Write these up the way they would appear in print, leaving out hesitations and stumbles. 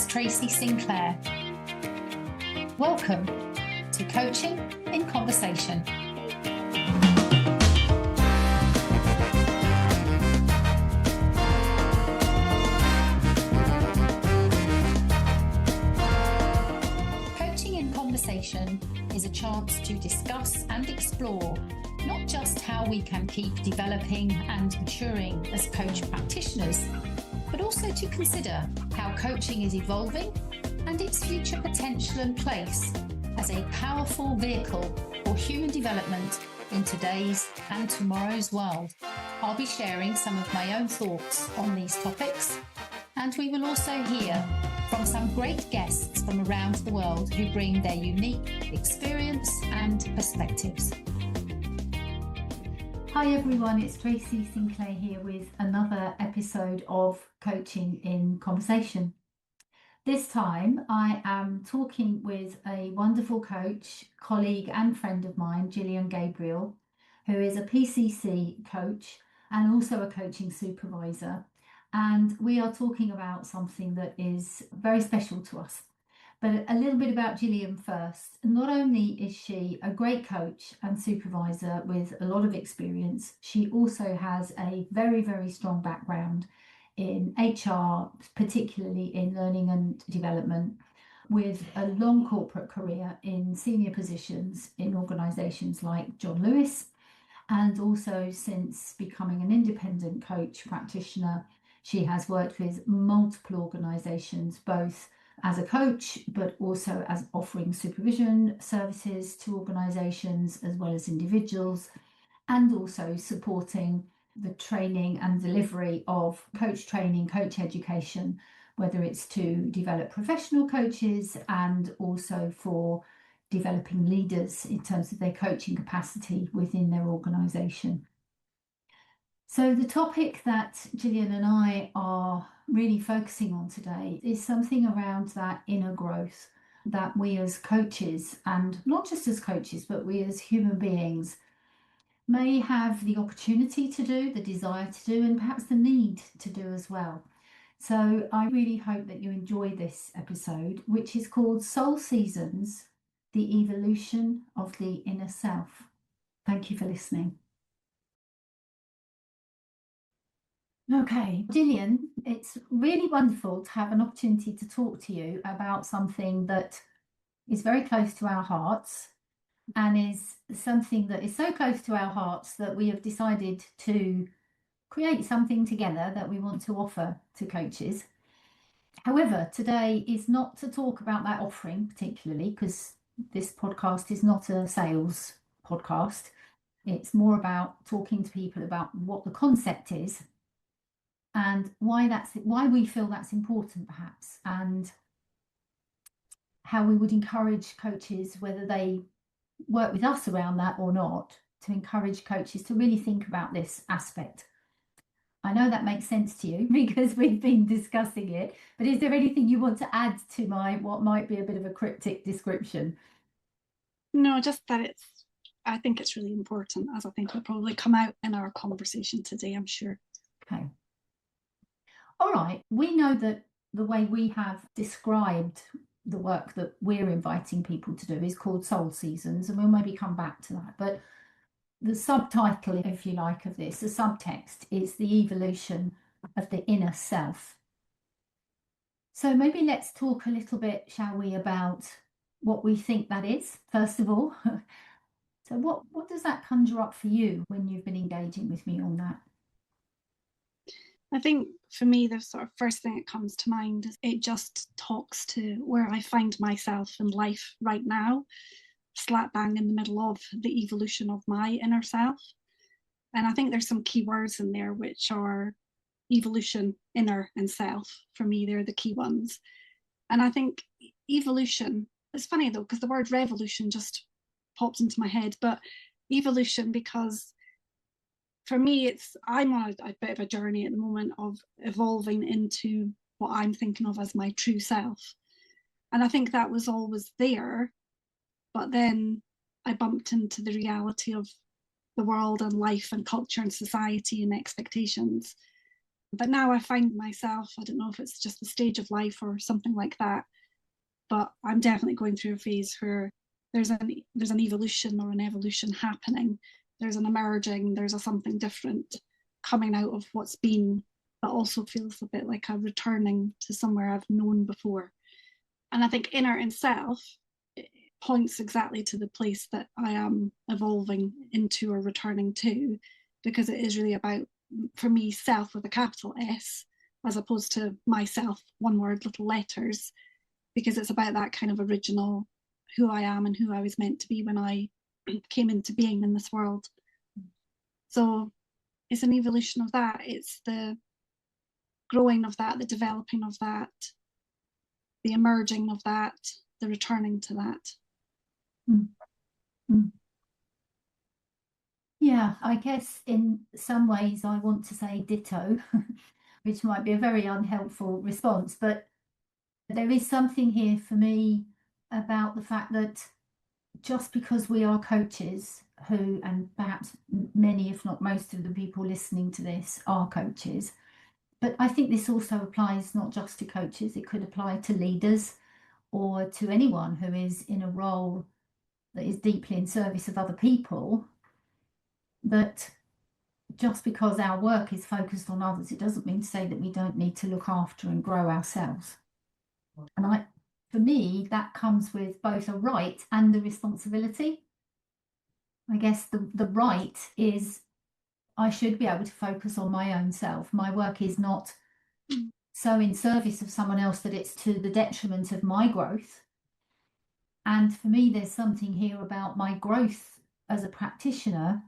Tracy Sinclair. Welcome to Coaching in Conversation. Coaching in Conversation is a chance to discuss and explore not just how we can keep developing and maturing as coach practitioners, but also to consider how coaching is evolving and its future potential and place as a powerful vehicle for human development in today's and tomorrow's world. I'll be sharing some of my own thoughts on these topics, and we will also hear from some great guests from around the world who bring their unique experience and perspectives. Hi everyone, it's Tracy Sinclair here with another episode of Coaching in Conversation. This time I am talking with a wonderful coach, colleague and friend of mine, Gillian Gabriel, who is a PCC coach and also a coaching supervisor. And we are talking about something that is very special to us. But a little bit about Gillian first. Not only is she a great coach and supervisor with a lot of experience, she also has a very, very strong background in HR, particularly in learning and development, with a long corporate career in senior positions in organisations like John Lewis, and also since becoming an independent coach practitioner, she has worked with multiple organisations, both as a coach, but also as offering supervision services to organisations as well as individuals, and also supporting the training and delivery of coach training, coach education, whether it's to develop professional coaches and also for developing leaders in terms of their coaching capacity within their organisation. So the topic that Gillian and I are really focusing on today is something around that inner growth that we as coaches, and not just as coaches, but we as human beings, may have the opportunity to do, the desire to do, and perhaps the need to do as well. So I really hope that you enjoy this episode, which is called Soul Seasons, the Evolution of the Inner Self. Thank you for listening. Okay, Gillian, it's really wonderful to have an opportunity to talk to you about something that is very close to our hearts and is something that is so close to our hearts that we have decided to create something together that we want to offer to coaches. However, today is not to talk about that offering particularly, because this podcast is not a sales podcast. It's more about talking to people about what the concept is and why we feel that's important perhaps, and how we would encourage coaches, whether they work with us around that or not, to encourage coaches to really think about this aspect. I know that makes sense to you because we've been discussing it, but is there anything you want to add to what might be a bit of a cryptic description? No, just that I think it's really important, as I think will probably come out in our conversation today, I'm sure. Okay. All right, we know that the way we have described the work that we're inviting people to do is called Soul Seasons, and we'll maybe come back to that. But the subtitle, if you like, of this, the subtext is the evolution of the inner self. So maybe let's talk a little bit, shall we, about what we think that is, first of all. So what does that conjure up for you when you've been engaging with me on that? I think for me, the sort of first thing that comes to mind is it just talks to where I find myself in life right now, slap bang in the middle of the evolution of my inner self. And I think there's some key words in there, which are evolution, inner, and self. For me, they're the key ones. And I think evolution, it's funny though, because the word revolution just pops into my head, but evolution, because for me, I'm on a bit of a journey at the moment of evolving into what I'm thinking of as my true self. And I think that was always there, but then I bumped into the reality of the world and life and culture and society and expectations. But now I find myself, I don't know if it's just the stage of life or something like that, but I'm definitely going through a phase where there's an evolution or an evolution happening. There's an emerging, there's a something different coming out of what's been, but also feels a bit like a returning to somewhere I've known before. And I think inner in self, it points exactly to the place that I am evolving into or returning to, because it is really about, for me, self with a capital S, as opposed to myself, one word, little letters, because it's about that kind of original who I am and who I was meant to be when I came into being in this world. So it's an evolution of that. It's the growing of that, the developing of that, the emerging of that, the returning to that. Mm. Mm. Yeah, I guess in some ways I want to say ditto, which might be a very unhelpful response, but there is something here for me about the fact that just because we are coaches who, and perhaps many, if not most of the people listening to this are coaches, but I think this also applies not just to coaches, it could apply to leaders or to anyone who is in a role that is deeply in service of other people, that just because our work is focused on others, it doesn't mean to say that we don't need to look after and grow ourselves. And for me, that comes with both a right and a responsibility. I guess the right is I should be able to focus on my own self. My work is not so in service of someone else that it's to the detriment of my growth. And for me, there's something here about my growth as a practitioner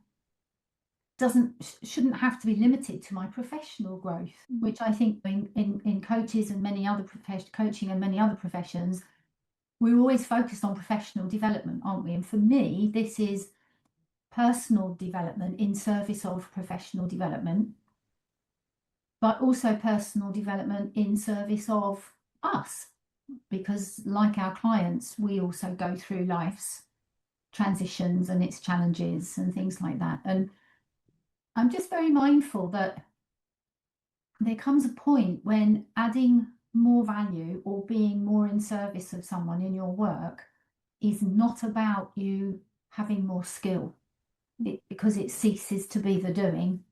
shouldn't have to be limited to my professional growth, which I think in coaches and many other coaching and many other professions, we're always focused on professional development, aren't we? And for me, this is personal development in service of professional development, but also personal development in service of us, because like our clients, we also go through life's transitions and its challenges and things like that. And I'm just very mindful that there comes a point when adding more value or being more in service of someone in your work is not about you having more skill, because it ceases to be the doing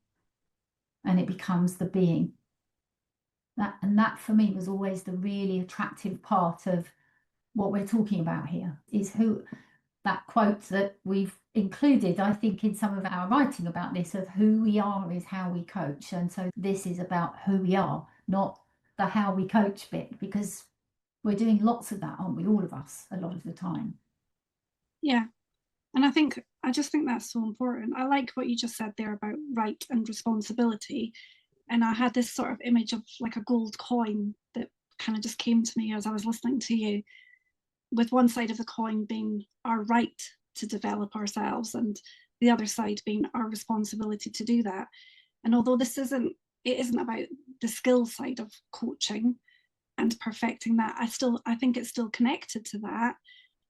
and it becomes the being. That for me was always the really attractive part of what we're talking about here, is who that quote that we've included, I think, in some of our writing about this, of who we are is how we coach. And so this is about who we are, not the how we coach bit, because we're doing lots of that, aren't we? All of us, a lot of the time. Yeah. And I just think that's so important. I like what you just said there about right and responsibility. And I had this sort of image of like a gold coin that kind of just came to me as I was listening to you, with one side of the coin being our right to develop ourselves and the other side being our responsibility to do that. And although it isn't about the skill side of coaching and perfecting that, I think it's still connected to that,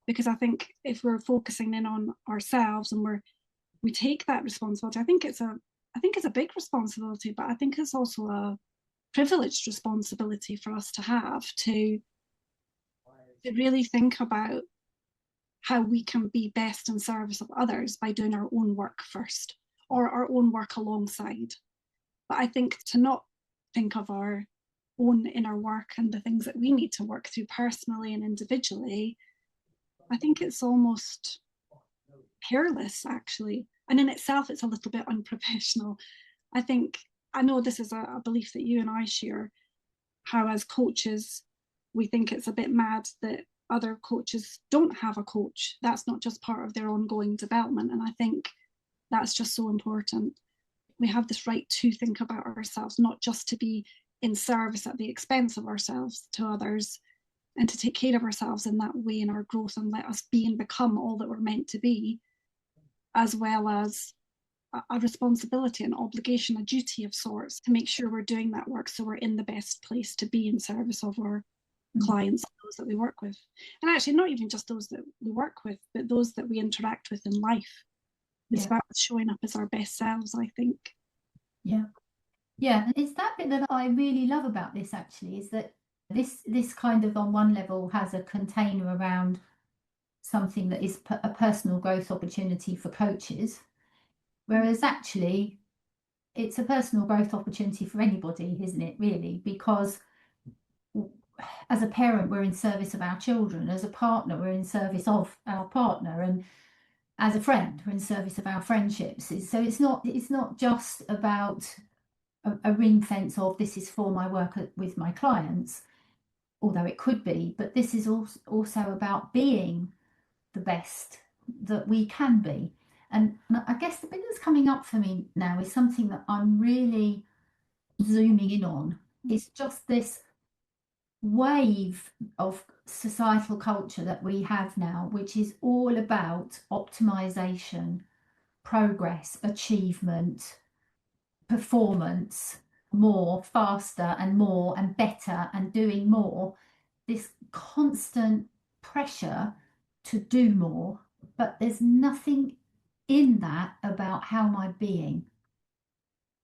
because I think if we're focusing in on ourselves and we take that responsibility, I think it's a big responsibility, but I think it's also a privileged responsibility for us to have to really think about how we can be best in service of others by doing our own work first, or our own work alongside. But I think to not think of our own inner work and the things that we need to work through personally and individually, I think it's almost careless, actually. And in itself, it's a little bit unprofessional. I know this is a belief that you and I share, how as coaches, we think it's a bit mad that other coaches don't have a coach. That's not just part of their ongoing development. And I think that's just so important. We have this right to think about ourselves, not just to be in service at the expense of ourselves to others, and to take care of ourselves in that way in our growth and let us be and become all that we're meant to be, as well as a responsibility, an obligation, a duty of sorts to make sure we're doing that work so we're in the best place to be in service of our clients, those that we work with. And actually, not even just those that we work with, but those that we interact with in life. It's about showing up as our best selves, I think. Yeah. Yeah, and it's that bit that I really love about this actually, is that this kind of on one level has a container around something that is a personal growth opportunity for coaches, whereas actually it's a personal growth opportunity for anybody, isn't it, really? Because as a parent, we're in service of our children. As a partner, we're in service of our partner. And as a friend, we're in service of our friendships. So it's not just about a ring fence of this is for my work with my clients, although it could be, but this is also about being the best that we can be. And I guess the bit that's coming up for me now is something that I'm really zooming in on. It's just this wave of societal culture that we have now, which is all about optimization, progress, achievement, performance, more, faster, and more, and better, and doing more. This constant pressure to do more, but there's nothing in that about how am I being.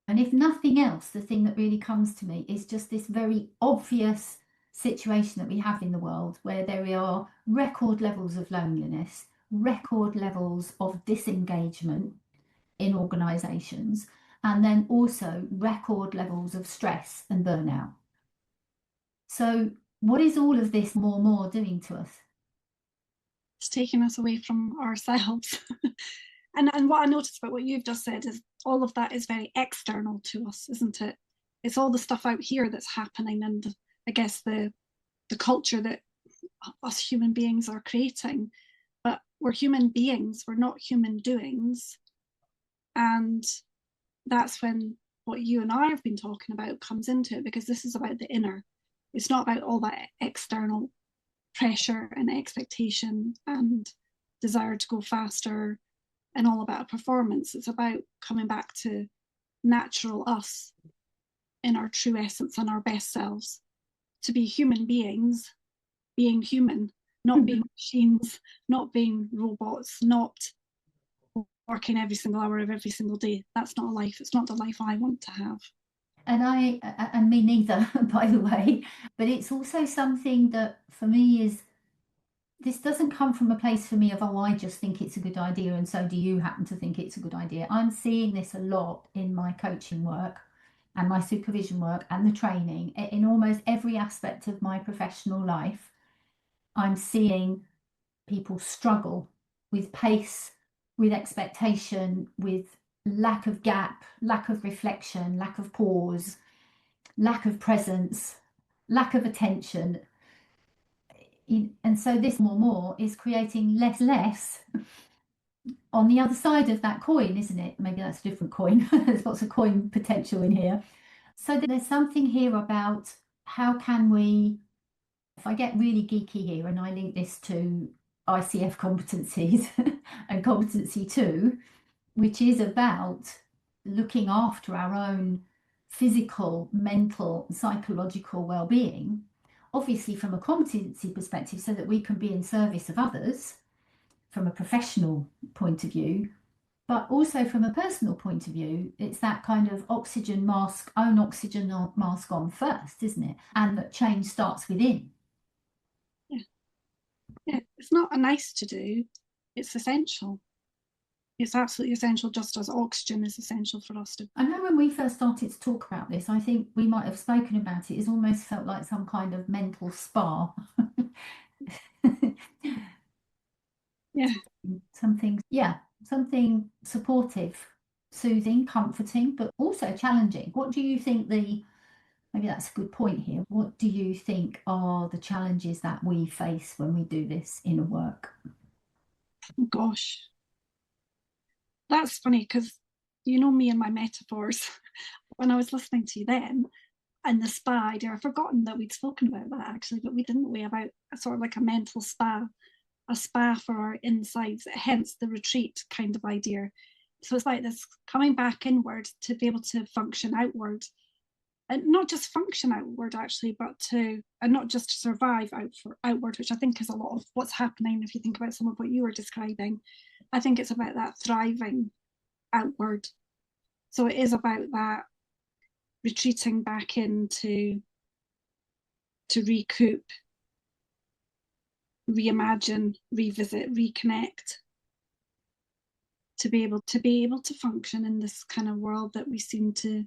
And if nothing else, the thing that really comes to me is just this very obvious situation that we have in the world where there are record levels of loneliness, record levels of disengagement in organisations, and then also record levels of stress and burnout. So, what is all of this more doing to us? It's taking us away from ourselves. And what I noticed about what you've just said is all of that is very external to us, isn't it? It's all the stuff out here that's happening, and I guess the culture that us human beings are creating. But we're human beings, we're not human doings. And that's when what you and I have been talking about comes into it, because this is about the inner. It's not about all that external pressure and expectation and desire to go faster and all about a performance. It's about coming back to natural us in our true essence and our best selves, to be human beings, being human, not being machines, not being robots, not working every single hour of every single day. That's not a life. It's not the life I want to have. And me neither, by the way. But it's also something that for me is, this doesn't come from a place for me of, oh, I just think it's a good idea, and so do you happen to think it's a good idea. I'm seeing this a lot in my coaching work and my supervision work and the training in almost every aspect of my professional life. I'm seeing people struggle with pace, with expectation, with lack of gap, lack of reflection, lack of pause, lack of presence, lack of attention. And so this more is creating less on the other side of that coin, isn't it? Maybe that's a different coin. There's lots of coin potential in here. So there's something here about how can we, if I get really geeky here and I link this to ICF competencies and competency 2, which is about looking after our own physical, mental, psychological well-being, obviously from a competency perspective, so that we can be in service of others from a professional point of view, but also from a personal point of view. It's that kind of oxygen mask, own oxygen mask on first, isn't it? And that change starts within. Yeah. Yeah. It's not a nice to do, it's essential. It's absolutely essential, just as oxygen is essential for us to. I know when we first started to talk about this, I think we might have spoken about it. It's almost felt like some kind of mental spa. Yeah. Something supportive, soothing, comforting, but also challenging. What do you think maybe that's a good point here. What do you think are the challenges that we face when we do this inner work? Oh, gosh. That's funny because you know me and my metaphors. When I was listening to you then, and the spa idea, I've forgotten that we'd spoken about that actually, but we didn't, we, about a sort of like a mental spa, a spa for our insides, hence the retreat kind of idea. So it's like this coming back inward to be able to function outward, and not just function outward actually, but to, and not just to survive outward, which I think is a lot of what's happening. If you think about some of what you were describing, I think it's about that thriving outward. So it is about that retreating back into to recoup, reimagine, revisit, reconnect, to be able to function in this kind of world that we seem to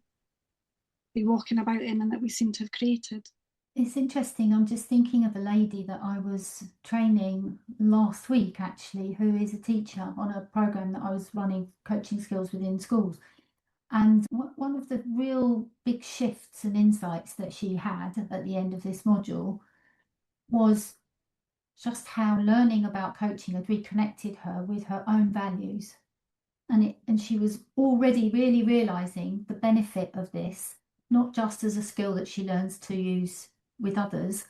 be walking about in and that we seem to have created. It's interesting. I'm just thinking of a lady that I was training last week, actually, who is a teacher on a program that I was running coaching skills within schools. And one of the real big shifts and insights that she had at the end of this module was just how learning about coaching had reconnected her with her own values. And she was already really realizing the benefit of this, not just as a skill that she learns to use with others,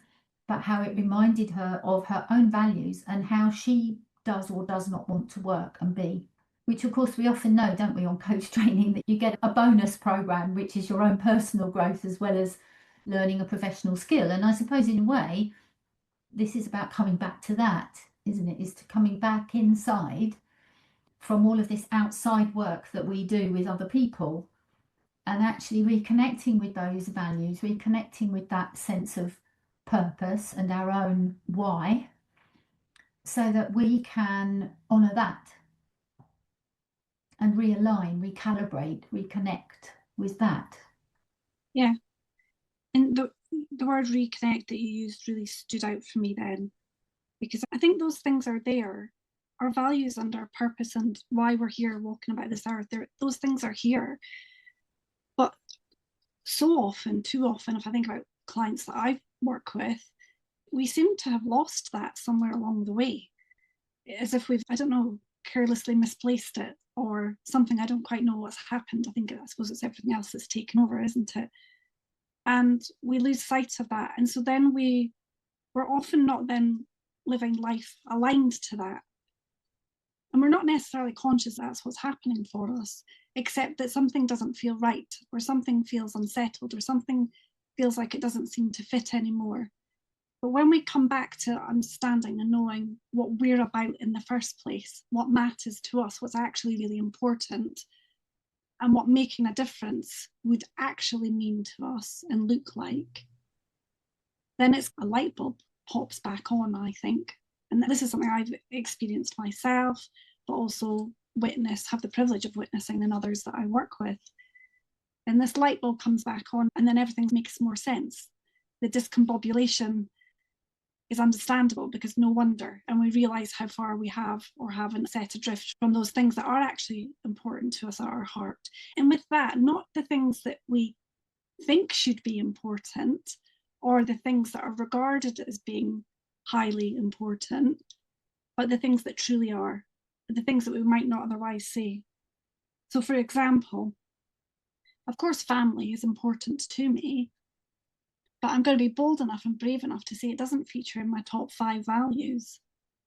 but how it reminded her of her own values and how she does or does not want to work and be. Which, of course, we often know, don't we, on coach training, that you get a bonus program, which is your own personal growth as well as learning a professional skill. And I suppose, in a way, this is about coming back to that, isn't it? Is to coming back inside from all of this outside work that we do with other people and actually reconnecting with those values, reconnecting with that sense of purpose and our own why, so that we can honour that and realign, recalibrate, reconnect with that. Yeah. And the word reconnect that you used really stood out for me then, because I think those things are there. Our values and our purpose and why we're here walking about this earth, those things are here. But so often, too often, if I think about clients that I work with, we seem to have lost that somewhere along the way, as if we've, I don't know, carelessly misplaced it or something. I don't quite know what's happened. I suppose it's everything else that's taken over, isn't it? And we lose sight of that. And so then we're often not then living life aligned to that. And we're not necessarily conscious that's what's happening for us, except that something doesn't feel right, or something feels unsettled, or something feels like it doesn't seem to fit anymore. But when we come back to understanding and knowing what we're about in the first place, what matters to us, what's actually really important, and what making a difference would actually mean to us and look like, then it's a light bulb pops back on, I think. And this is something I've experienced myself, but also have the privilege of witnessing in others that I work with. And this light bulb comes back on, and then everything makes more sense. The discombobulation is understandable because no wonder, and we realize how far we have or haven't set adrift from those things that are actually important to us at our heart. And with that, not the things that we think should be important or the things that are regarded as being highly important, but the things that truly are, the things that we might not otherwise see. So, for example, of course, family is important to me, but I'm going to be bold enough and brave enough to say it doesn't feature in my top 5 values.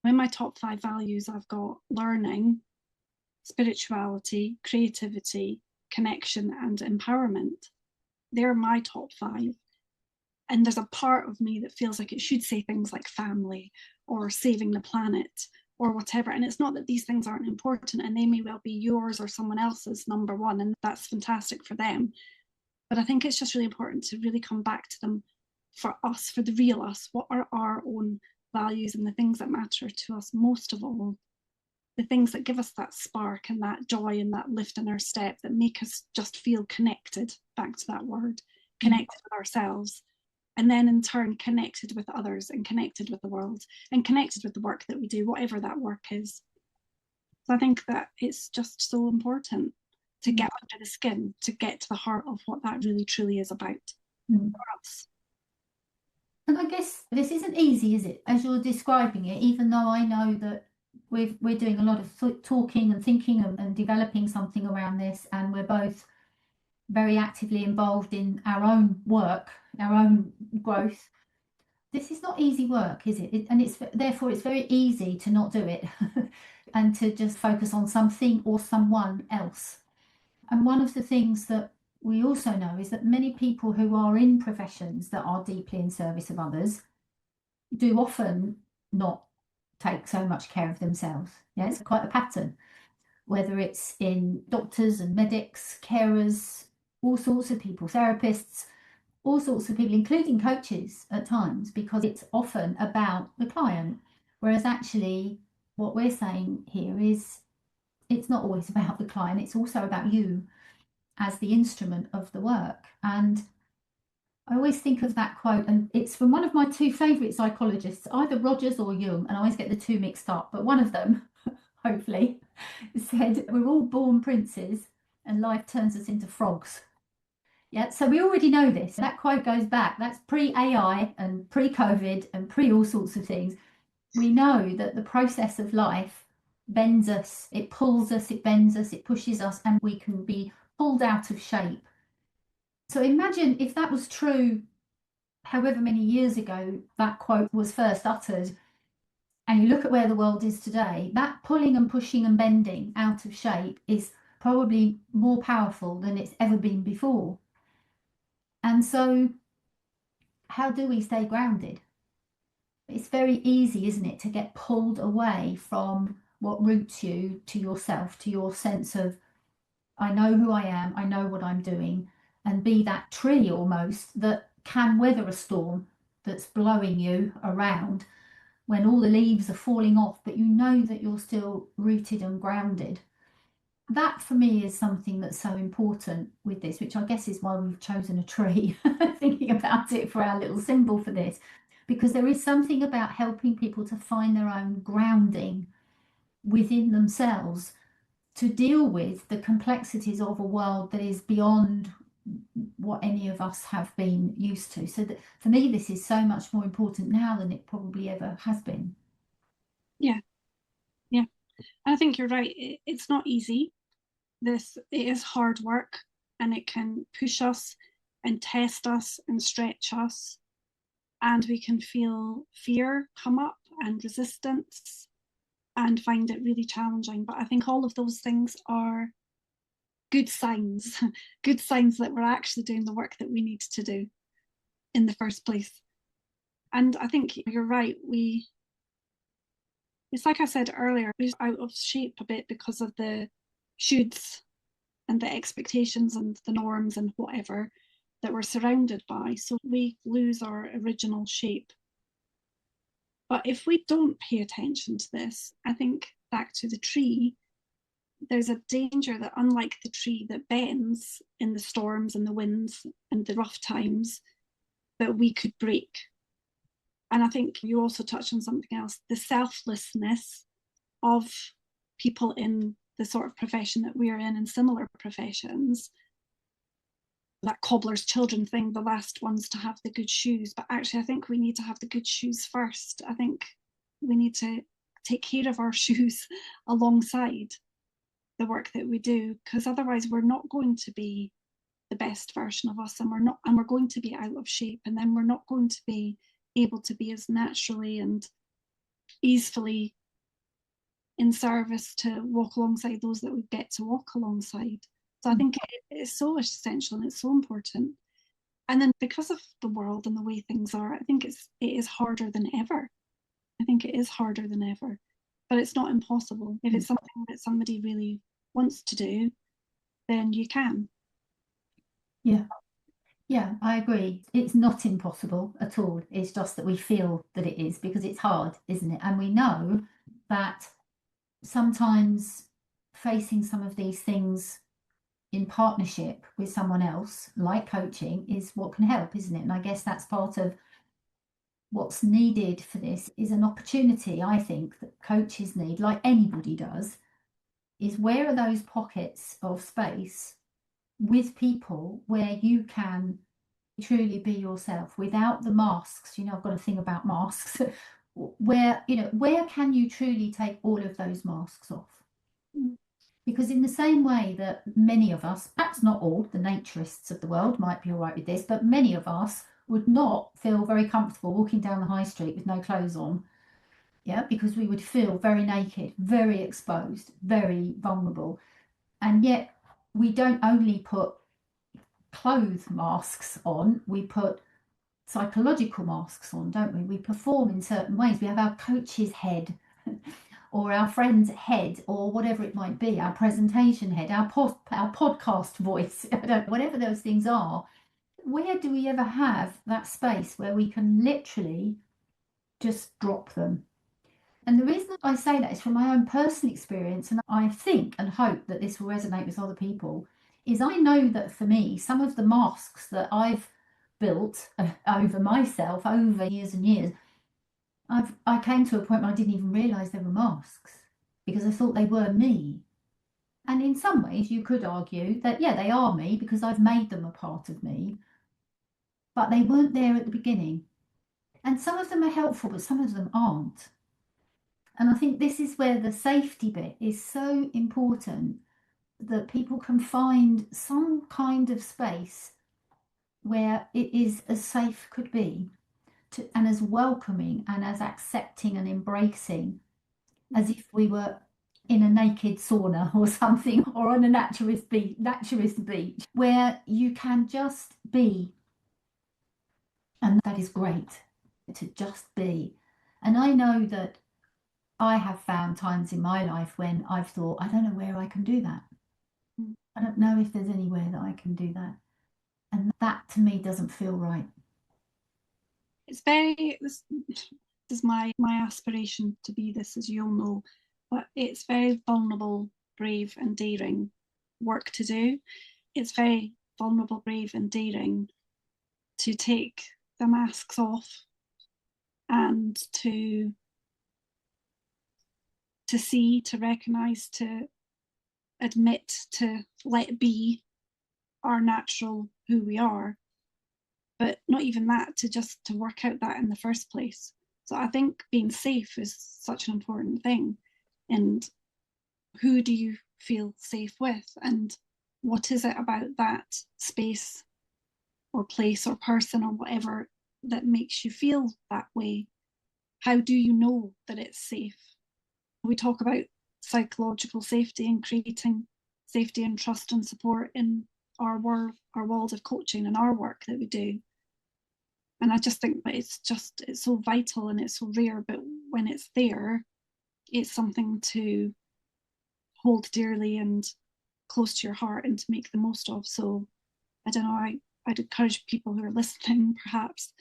In my top 5 values, I've got learning, spirituality, creativity, connection, and empowerment. They're my top 5. And there's a part of me that feels like it should say things like family or saving the planet or whatever. And it's not that these things aren't important, and they may well be yours or someone else's number one, and that's fantastic for them. But I think it's just really important to really come back to them for us, for the real us. What are our own values and the things that matter to us most of all? The things that give us that spark and that joy and that lift in our step that make us just feel connected, back to that word, connected with ourselves. And then in turn, connected with others and connected with the world and connected with the work that we do, whatever that work is. So I think that it's just so important to get under the skin, to get to the heart of what that really truly is about for us. And I guess this isn't easy, is it? As you're describing it, even though I know that we're doing a lot of talking and thinking and developing something around this, and we're both very actively involved in our own work, our own growth. This is not easy work, is it? And it's therefore it's very easy to not do it and to just focus on something or someone else. And one of the things that we also know is that many people who are in professions that are deeply in service of others do often not take so much care of themselves. Yeah, it's quite a pattern, whether it's in doctors and medics, carers, all sorts of people, therapists, all sorts of people, including coaches at times, because it's often about the client. Whereas actually, what we're saying here is it's not always about the client, it's also about you as the instrument of the work. And I always think of that quote, and it's from one of my two favourite psychologists, either Rogers or Jung, and I always get the two mixed up, but one of them, hopefully, said, "We're all born princes and life turns us into frogs." Yeah, so we already know this. That quote goes back, that's pre-AI and pre-COVID and pre all sorts of things. We know that the process of life bends us, it pulls us, it bends us, it pushes us, and we can be pulled out of shape. So imagine if that was true however many years ago that quote was first uttered, and you look at where the world is today, that pulling and pushing and bending out of shape is probably more powerful than it's ever been before. And so, how do we stay grounded? It's very easy, isn't it, to get pulled away from what roots you to yourself, to your sense of, I know who I am, I know what I'm doing, and be that tree almost that can weather a storm that's blowing you around when all the leaves are falling off, but you know that you're still rooted and grounded. That for me is something that's so important with this, which I guess is why we've chosen a tree, thinking about it for our little symbol for this, because there is something about helping people to find their own grounding within themselves to deal with the complexities of a world that is beyond what any of us have been used to. So that for me, this is so much more important now than it probably ever has been. Yeah, yeah. I think you're right. It's not easy. It is hard work, and it can push us and test us and stretch us, and we can feel fear come up and resistance and find it really challenging. But I think all of those things are good signs, good signs that we're actually doing the work that we need to do in the first place. And I think you're right. It's like I said earlier, we're out of shape a bit because of the shoulds and the expectations and the norms and whatever that we're surrounded by. So we lose our original shape. But if we don't pay attention to this, I think back to the tree, there's a danger that unlike the tree that bends in the storms and the winds and the rough times, that we could break. And I think you also touched on something else, the selflessness of people in the sort of profession that we're in and similar professions. That cobbler's children thing, the last ones to have the good shoes. But actually, I think we need to have the good shoes first. I think we need to take care of our shoes alongside the work that we do, because otherwise we're not going to be the best version of us, and we're going to be out of shape, and then we're not going to be able to be as naturally and easily in service to walk alongside those that we get to walk alongside. So I think it is so essential and it's so important. And then because of the world and the way things are, I think it is harder than ever. I think it is harder than ever, but it's not impossible. If it's something that somebody really wants to do, then you can. Yeah. Yeah, I agree. It's not impossible at all. It's just that we feel that it is because it's hard, isn't it? And we know that sometimes facing some of these things in partnership with someone else, like coaching, is what can help, isn't it? And I guess that's part of what's needed for this is an opportunity, I think, that coaches need, like anybody does, is where are those pockets of space with people where you can truly be yourself without the masks. I've got a thing about masks. Where can you truly take all of those masks off? Because in the same way that many of us, perhaps not all, the naturists of the world might be all right with this, but many of us would not feel very comfortable walking down the high street with no clothes on. Yeah, because we would feel very naked, very exposed, very vulnerable. And yet we don't only put clothes masks on, we put psychological masks on, don't we? We perform in certain ways. We have our coach's head or our friend's head, or whatever it might be, our presentation head, our podcast voice, I don't know, whatever those things are, where do we ever have that space where we can literally just drop them? And the reason I say that is from my own personal experience, and I think and hope that this will resonate with other people, is I know that for me, some of the masks that I've built over myself over years and years, I came to a point where I didn't even realize they were masks because I thought they were me. And in some ways, you could argue that, yeah, they are me because I've made them a part of me, but they weren't there at the beginning. And some of them are helpful, but some of them aren't. And I think this is where the safety bit is so important, that people can find some kind of space where it is as safe could be and as welcoming and as accepting and embracing as if we were in a naked sauna or something, or on a naturist beach where you can just be. And that is great, to just be. And I know that I have found times in my life when I've thought, I don't know where I can do that. I don't know if there's anywhere that I can do that. And that to me doesn't feel right. This is my aspiration to be this, as you all know, but it's very vulnerable, brave, and daring work to do. It's very vulnerable, brave, and daring to take the masks off and to see, to recognize, to admit, to let be our natural who we are. But not even that, to work out that in the first place. So I think being safe is such an important thing. And who do you feel safe with? And what is it about that space or place or person or whatever that makes you feel that way? How do you know that it's safe? We talk about psychological safety and creating safety and trust and support in our world of coaching and our work that we do. And I just think that it's so vital and it's so rare, but when it's there, it's something to hold dearly and close to your heart and to make the most of. So I don't know, I'd encourage people who are listening perhaps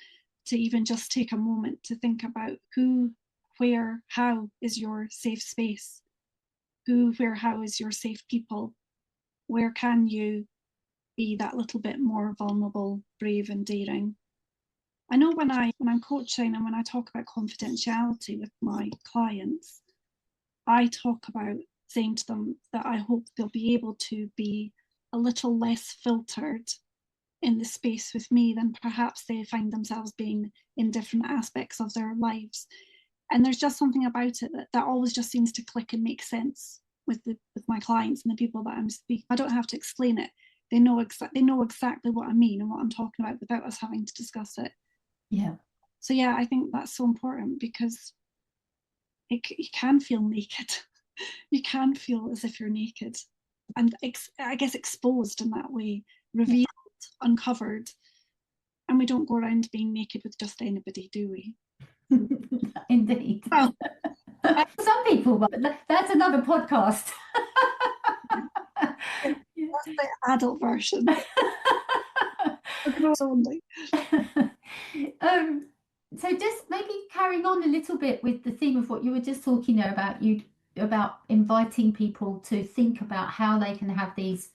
to even just take a moment to think about who, where, how is your safe space? Who, where, how is your safe people? Where can you be that little bit more vulnerable, brave, and daring? I know when I'm coaching and when I talk about confidentiality with my clients, I talk about saying to them that I hope they'll be able to be a little less filtered in the space with me than perhaps they find themselves being in different aspects of their lives. And there's just something about it that always just seems to click and make sense with my clients and the people that I'm speaking. I don't have to explain it. They know exactly what I mean and what I'm talking about without us having to discuss it. Yeah. So yeah, I think that's so important because you can feel naked. You can feel as if you're naked and I guess exposed in that way, revealed, uncovered. And we don't go around being naked with just anybody, do we? Indeed. Well, some people, but that's another podcast. That's the adult version. Only. So just maybe carrying on a little bit with the theme of what you were just talking there about inviting people to think about how they can have these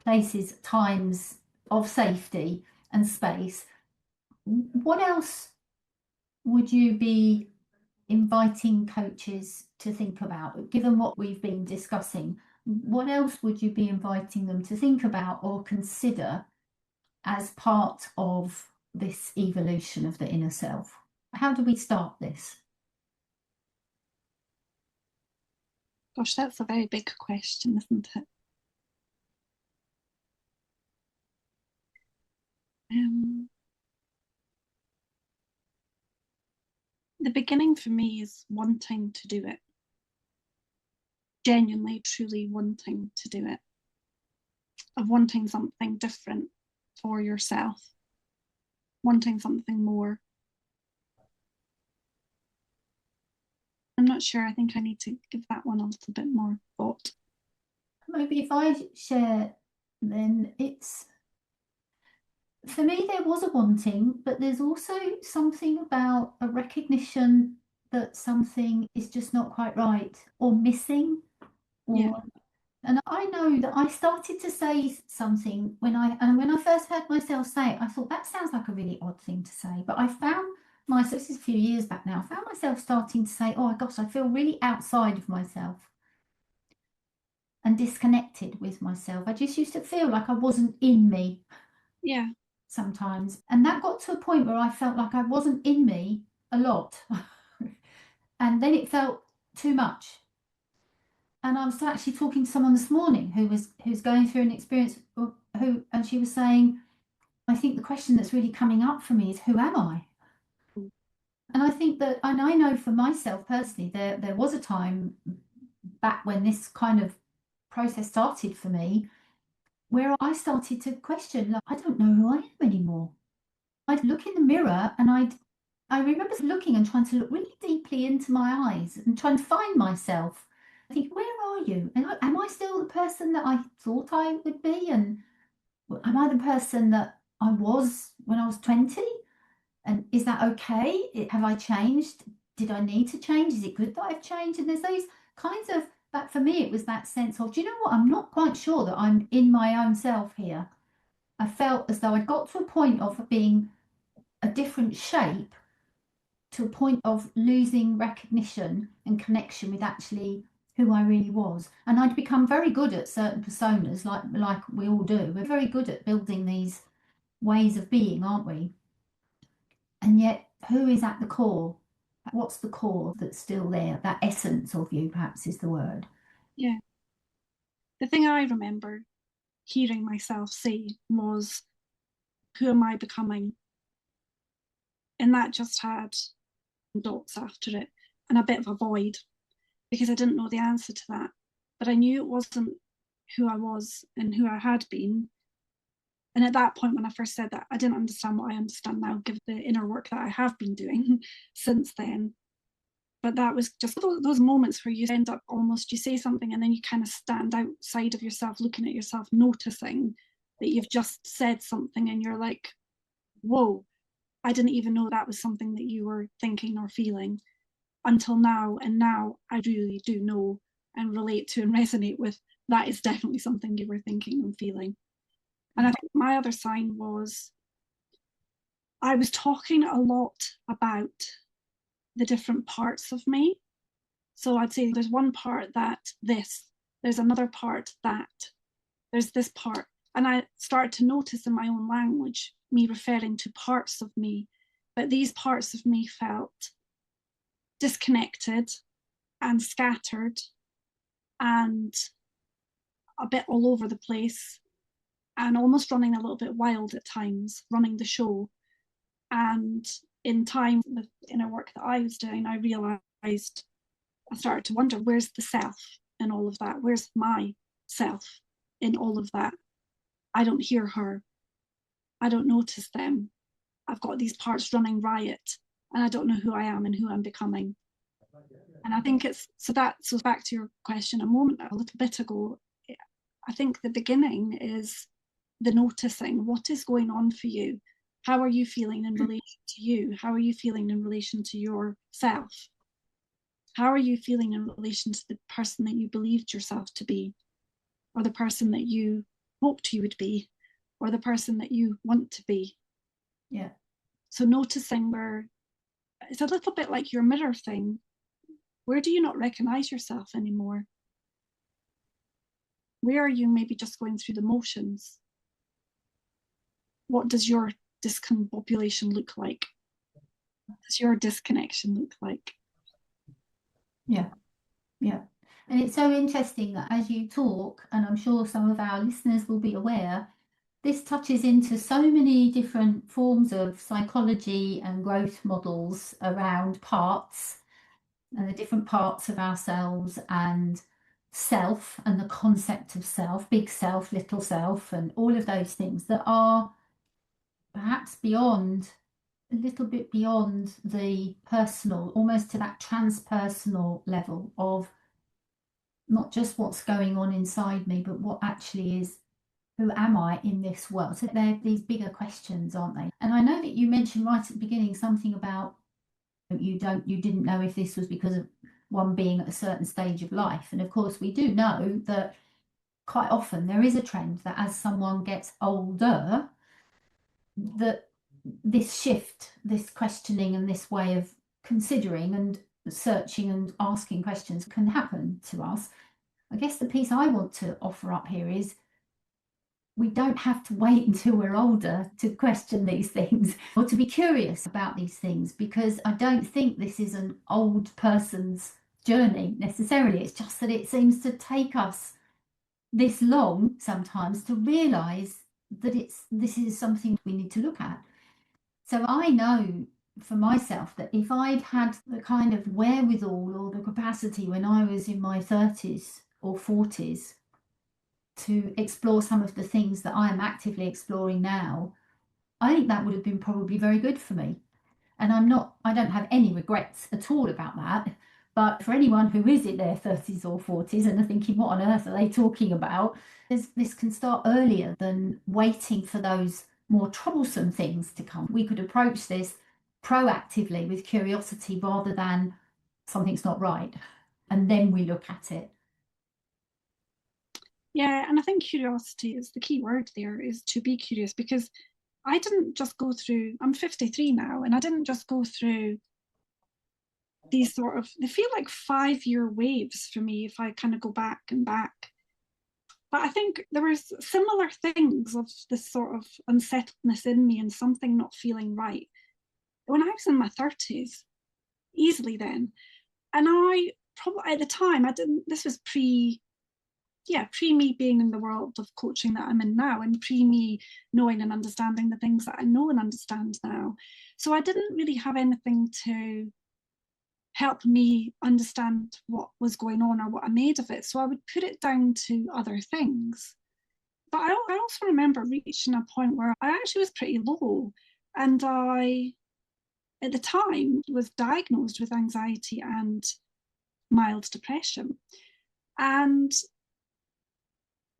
places, times of safety and space. What else would you be inviting coaches to think about, given what we've been discussing? What else would you be inviting them to think about or consider as part of this evolution of the inner self? How do we start this? Gosh, that's a very big question, isn't it? The beginning for me is wanting to do it. Genuinely, truly wanting to do it. Of wanting something different for yourself. Wanting something more. I'm not not sure. I think I need to give that one a little bit more thought. Maybe if I share, then it's, for me, there was a wanting, but there's also something about a recognition that something is just not quite right or missing. Yeah. And I know that I started to say something when I first heard myself say it, I thought that sounds like a really odd thing to say. But I found myself, this is a few years back now, I found myself starting to say, oh my gosh, I feel really outside of myself and disconnected with myself. I just used to feel like I wasn't in me Yeah. sometimes. And that got to a point where I felt like I wasn't in me a lot. And then it felt too much. And I was actually talking to someone this morning who's going through an experience and she was saying, I think the question that's really coming up for me is, who am I? And I think that, and I know for myself personally, there was a time back when this kind of process started for me, where I started to question, like, I don't know who I am anymore. I'd look in the mirror and I remember looking and trying to look really deeply into my eyes and trying to find myself. I think, where are you? And am I still the person that I thought I would be? And am I the person that I was when I was 20? And is that okay? Have I changed? Did I need to change? Is it good that I've changed? And there's those kinds of, that for me, it was that sense of, do you know what? I'm not quite sure that I'm in my own self here. I felt as though I'd got to a point of being a different shape, to a point of losing recognition and connection with actually who I really was. And I'd become very good at certain personas, like we all do. We're very good at building these ways of being, aren't we? And yet, who is at the core? What's the core that's still there? That essence of you, perhaps, is the word. Yeah. The thing I remember hearing myself say was, who am I becoming? And that just had dots after it and a bit of a void, because I didn't know the answer to that. But I knew it wasn't who I was and who I had been. And at that point, when I first said that, I didn't understand what I understand now, given the inner work that I have been doing since then. But that was just those moments where you end up almost, you say something and then you kind of stand outside of yourself, looking at yourself, noticing that you've just said something and you're like, whoa, I didn't even know that was something that you were thinking or feeling until now. And now I really do know and relate to and resonate with, that is definitely something you were thinking and feeling. And I think my other sign was, I was talking a lot about the different parts of me. So I'd say there's one part that this, there's another part that, there's this part. And I started to notice in my own language me referring to parts of me, but these parts of me felt disconnected and scattered and a bit all over the place and almost running a little bit wild at times, running the show. And in time with inner work that I was doing, I realized, I started to wonder, where's the self in all of that? Where's my self in all of that? I don't hear her. I don't notice them. I've got these parts running riot and I don't know who I am and who I'm becoming. And I think it's, so that, so back to your question a little bit ago, I think the beginning is the noticing. What is going on for you? How are you feeling in relation to you? How are you feeling in relation to yourself? How are you feeling in relation to the person that you believed yourself to be, or the person that you hoped you would be, or the person that you want to be? Yeah. So noticing where, it's a little bit like your mirror thing. Where do you not recognize yourself anymore? Where are you maybe just going through the motions? What does your discombobulation look like? What does your disconnection look like? Yeah. Yeah. And it's so interesting that as you talk, and I'm sure some of our listeners will be aware, this touches into so many different forms of psychology and growth models around parts and the different parts of ourselves and self and the concept of self, big self, little self, and all of those things that are perhaps beyond a little bit beyond the personal, almost to that transpersonal level of not just what's going on inside me, but what actually is, who am I in this world? So they're these bigger questions, aren't they? And I know that you mentioned right at the beginning something about you didn't know if this was because of one being at a certain stage of life. And of course, we do know that quite often there is a trend that as someone gets older, that this shift, this questioning, and this way of considering and searching and asking questions can happen to us. I guess the piece I want to offer up here is we don't have to wait until we're older to question these things or to be curious about these things, because I don't think this is an old person's journey necessarily. It's just that it seems to take us this long sometimes to realize that this is something we need to look at. So I know for myself that if I'd had the kind of wherewithal or the capacity when I was in my 30s or 40s to explore some of the things that I am actively exploring now, I think that would have been probably very good for me. And I don't have any regrets at all about that. But for anyone who is in their 30s or 40s and are thinking, what on earth are they talking about? This can start earlier than waiting for those more troublesome things to come. We could approach this proactively with curiosity rather than something's not right. And then we look at it. Yeah, and I think curiosity is the key word there, is to be curious, because I didn't just go through, I'm 53 now, and I didn't just go through these sort of, they feel like 5 year waves for me if I kind of go back and back. But I think there was similar things of this sort of unsettledness in me and something not feeling right when I was in my 30s, easily then. And I probably at the time, I didn't, this was pre me being in the world of coaching that I'm in now, and pre me knowing and understanding the things that I know and understand now. So I didn't really have anything to help me understand what was going on or what I made of it. So I would put it down to other things. But I also remember reaching a point where I actually was pretty low. And I, at the time, was diagnosed with anxiety and mild depression. And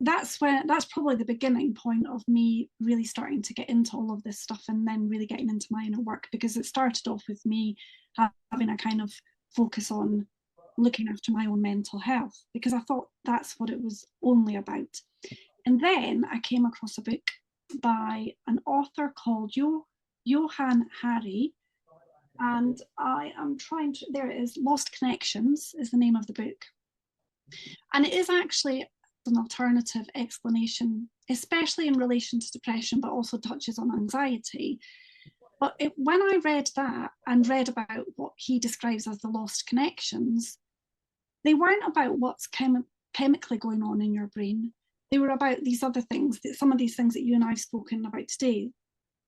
that's probably the beginning point of me really starting to get into all of this stuff, and then really getting into my inner work, because it started off with me having a kind of focus on looking after my own mental health, because I thought that's what it was only about. And then I came across a book by an author called Johann Hari, and I am trying to, there it is, Lost Connections is the name of the book. And it is actually an alternative explanation, especially in relation to depression, but also touches on anxiety. But when I read that and read about what he describes as the lost connections, they weren't about what's chemically going on in your brain. They were about these other things, some of these things that you and I have spoken about today.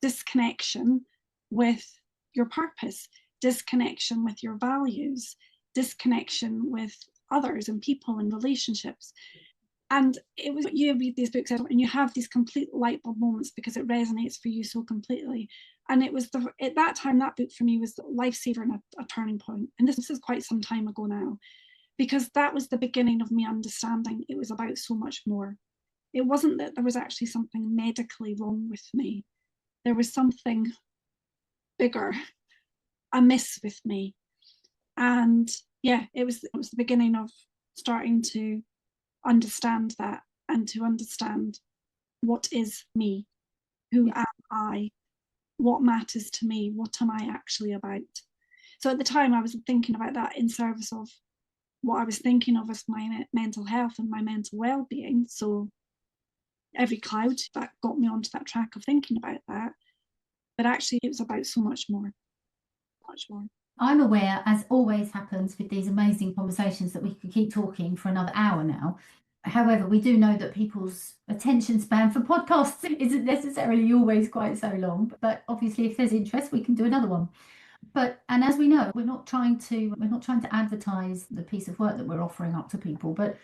Disconnection with your purpose, disconnection with your values, disconnection with others and people and relationships. And it was, you read these books and you have these complete light bulb moments because it resonates for you so completely. And it was at that time, that book for me was a lifesaver and a turning point. And this is quite some time ago now, because that was the beginning of me understanding it was about so much more. It wasn't that there was actually something medically wrong with me. There was something bigger amiss with me. And yeah, it was the beginning of starting to understand that, and to understand what is me, who am I, what matters to me, what am I actually about. So at the time I was thinking about that in service of what I was thinking of as my mental health and my mental well-being. So every cloud that got me onto that track of thinking about that, but actually it was about so much more, much more. I'm aware, as always happens with these amazing conversations, that we could keep talking for another hour now. However, we do know that people's attention span for podcasts isn't necessarily always quite so long. But obviously, if there's interest, we can do another one. And as we know, we're not trying to advertise the piece of work that we're offering up to people. But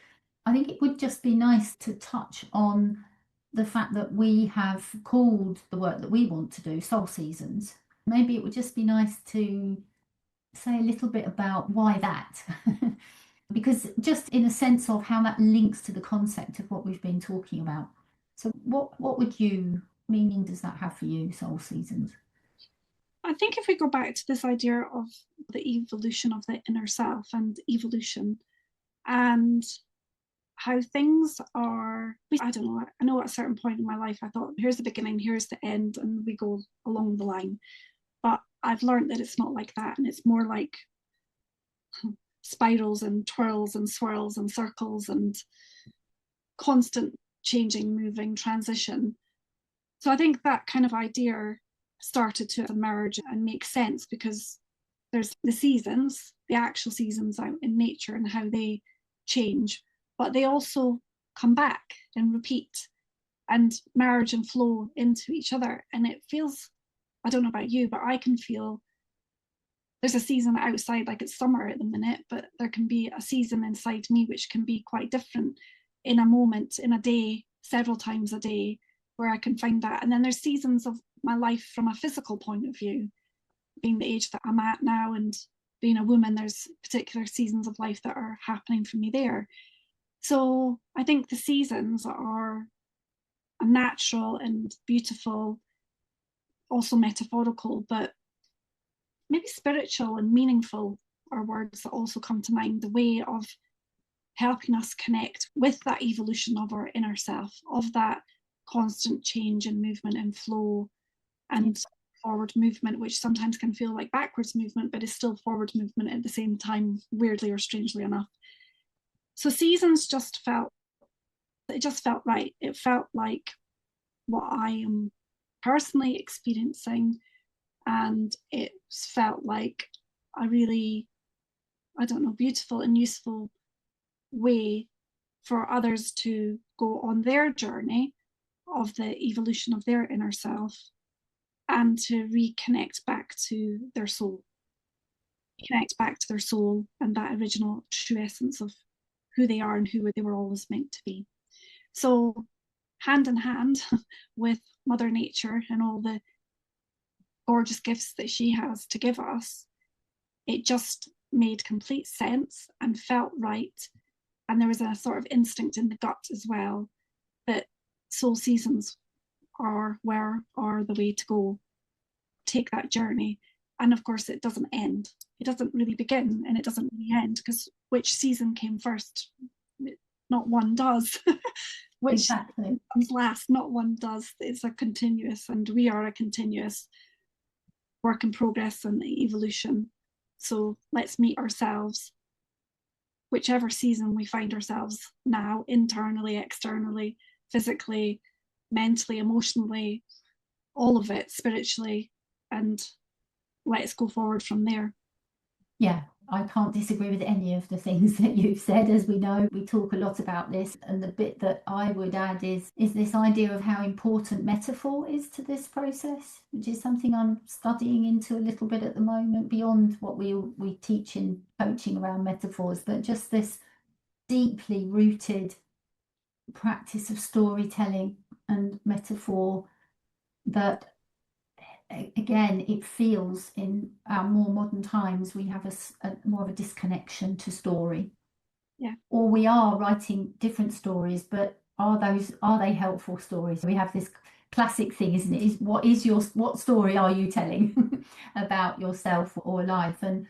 I think it would just be nice to touch on the fact that we have called the work that we want to do Soul Seasons. Maybe it would just be nice to say a little bit about why that. Because just in a sense of how that links to the concept of what we've been talking about. So what would you meaning does that have for you, soul seasons? I think if we go back to this idea of the evolution of the inner self and evolution and how things are, I don't know, I know at a certain point in my life, I thought, here's the beginning, here's the end, and we go along the line. But I've learned that it's not like that. And it's more like spirals and twirls and swirls and circles and constant changing, moving, transition. So I think that kind of idea started to emerge and make sense because there's the seasons, the actual seasons out in nature and how they change, but they also come back and repeat and merge and flow into each other. And it feels, I don't know about you, but I can feel there's a season outside, like it's summer at the minute, but there can be a season inside me which can be quite different in a moment, in a day, several times a day, where I can find that. And then there's seasons of my life from a physical point of view, being the age that I'm at now and being a woman, there's particular seasons of life that are happening for me there. So I think the seasons are a natural and beautiful, also metaphorical, but maybe spiritual and meaningful are words that also come to mind, the way of helping us connect with that evolution of our inner self, of that constant change and movement and flow and forward movement, which sometimes can feel like backwards movement, but is still forward movement at the same time, weirdly or strangely enough. So seasons just felt, it just felt right. It felt like what I am personally experiencing. And it felt like a really, I don't know, beautiful and useful way for others to go on their journey of the evolution of their inner self and to reconnect back to their soul, connect back to their soul and that original true essence of who they are and who they were always meant to be. So, hand in hand with Mother Nature and all the gorgeous gifts that she has to give us, it just made complete sense and felt right. And there was a sort of instinct in the gut as well that soul seasons are the way to go. Take that journey. And of course, it doesn't end. It doesn't really begin and it doesn't really end because which season came first? Not one does. Which Exactly. comes last? Not one does. It's a continuous, and we are a continuous work in progress and evolution. So let's meet ourselves, whichever season we find ourselves now, internally, externally, physically, mentally, emotionally, all of it, spiritually, and let's go forward from there. Yeah, I can't disagree with any of the things that you've said. As we know, we talk a lot about this, and the bit that I would add is this idea of how important metaphor is to this process, which is something I'm studying into a little bit at the moment, beyond what we teach in coaching around metaphors, but just this deeply rooted practice of storytelling and metaphor that again, it feels in our more modern times we have a more of a disconnection to story. Yeah. Or we are writing different stories, but are they helpful stories? We have this classic thing, isn't it? What story are you telling about yourself or life? And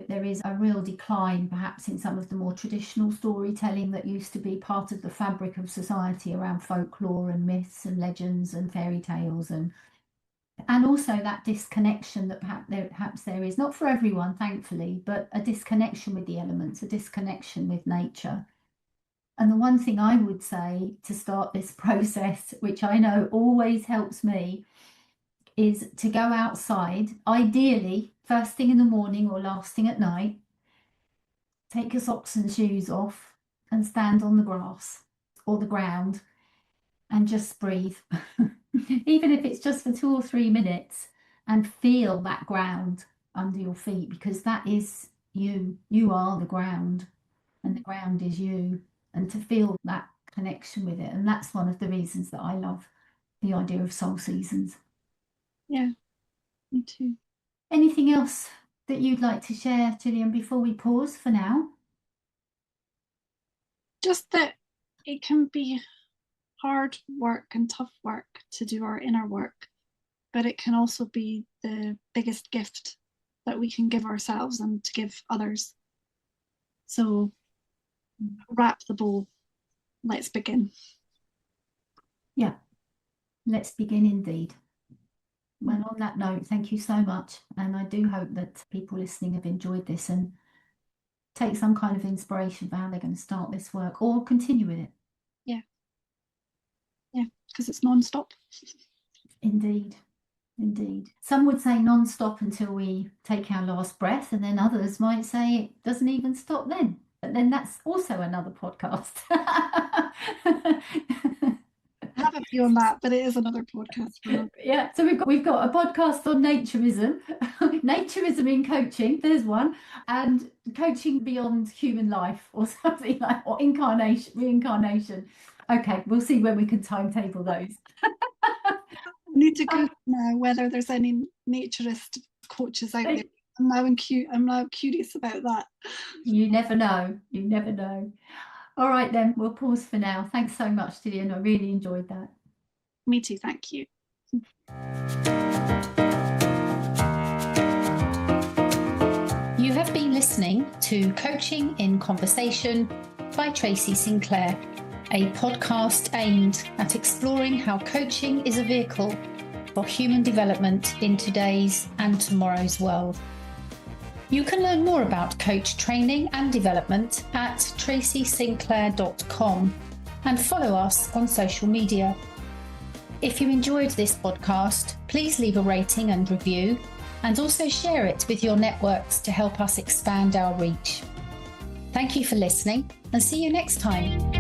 there is a real decline, perhaps, in some of the more traditional storytelling that used to be part of the fabric of society around folklore and myths and legends and fairy tales and also that disconnection that perhaps there is, not for everyone, thankfully, but a disconnection with the elements, a disconnection with nature. And the one thing I would say to start this process, which I know always helps me, is to go outside, ideally first thing in the morning or last thing at night, take your socks and shoes off and stand on the grass or the ground and just breathe, even if it's just for 2 or 3 minutes, and feel that ground under your feet, because that is you. You are the ground, and the ground is you, and to feel that connection with it. And that's one of the reasons that I love the idea of soul seasons. Yeah. Me too. Anything else that you'd like to share, Gillian, before we pause for now? Just that it can be hard work and tough work to do our inner work, but it can also be the biggest gift that we can give ourselves and to give others. So wrap the bow. Let's begin. Yeah, let's begin indeed. Well, on that note, thank you so much. And I do hope that people listening have enjoyed this and take some kind of inspiration for how they're going to start this work or continue with it. Yeah. Yeah, because it's non-stop. Indeed. Indeed. Some would say non-stop until we take our last breath, and then others might say it doesn't even stop then. But then that's also another podcast. I have a view on that, but it is another podcast. Yeah, so we've got a podcast on naturism, naturism in coaching. There's one, and coaching beyond human life, or something like, or reincarnation. Okay, we'll see when we can timetable those. I need to Google now whether there's any naturist coaches out there. I'm now curious about that. You never know. You never know. All right, then, we'll pause for now. Thanks so much, Gillian. I really enjoyed that. Me too, thank you. You have been listening to Coaching in Conversation by Tracy Sinclair, a podcast aimed at exploring how coaching is a vehicle for human development in today's and tomorrow's world. You can learn more about coach training and development at tracysinclair.com and follow us on social media. If you enjoyed this podcast, please leave a rating and review, and also share it with your networks to help us expand our reach. Thank you for listening, and see you next time.